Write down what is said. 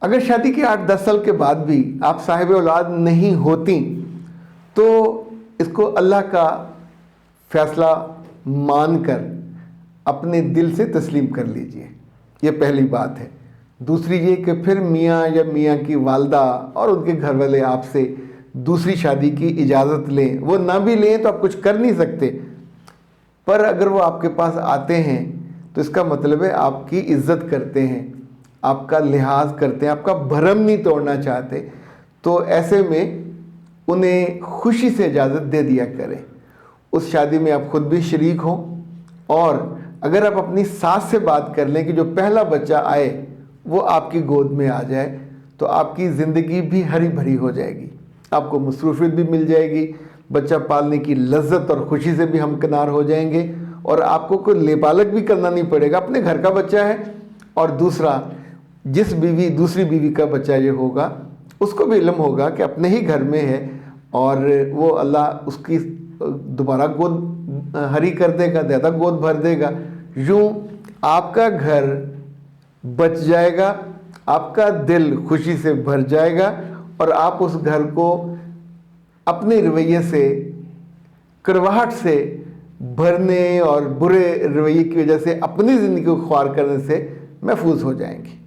اگر شادی کے 8-10 سال کے بعد بھی آپ صاحب اولاد نہیں ہوتی تو اس کو اللہ کا فیصلہ مان کر اپنے دل سے تسلیم کر لیجئے، یہ پہلی بات ہے۔ دوسری یہ کہ پھر میاں یا میاں کی والدہ اور ان کے گھر والے آپ سے دوسری شادی کی اجازت لیں، وہ نہ بھی لیں تو آپ کچھ کر نہیں سکتے، پر اگر وہ آپ کے پاس آتے ہیں تو اس کا مطلب ہے آپ کی عزت کرتے ہیں، آپ کا لحاظ کرتے ہیں، آپ کا بھرم نہیں توڑنا چاہتے، تو ایسے میں انہیں خوشی سے اجازت دے دیا کریں۔ اس شادی میں آپ خود بھی شریک ہوں، اور اگر آپ اپنی ساس سے بات کر لیں کہ جو پہلا بچہ آئے وہ آپ کی گود میں آ جائے تو آپ کی زندگی بھی ہری بھری ہو جائے گی، آپ کو مصروفیت بھی مل جائے گی، بچہ پالنے کی لذت اور خوشی سے بھی ہمکنار ہو جائیں گے، اور آپ کو کوئی لے پالک بھی کرنا نہیں پڑے گا، اپنے گھر کا بچہ ہے۔ اور دوسرا، دوسری بیوی کا بچہ یہ ہوگا اس کو بھی علم ہوگا کہ اپنے ہی گھر میں ہے، اور وہ اللہ اس کی دوبارہ گود ہری کر دے گا، زیادہ گود بھر دے گا۔ یوں آپ کا گھر بچ جائے گا، آپ کا دل خوشی سے بھر جائے گا، اور آپ اس گھر کو اپنے رویے سے، کڑواہٹ سے بھرنے اور برے رویے کی وجہ سے اپنی زندگی کو خوار کرنے سے محفوظ ہو جائیں گے۔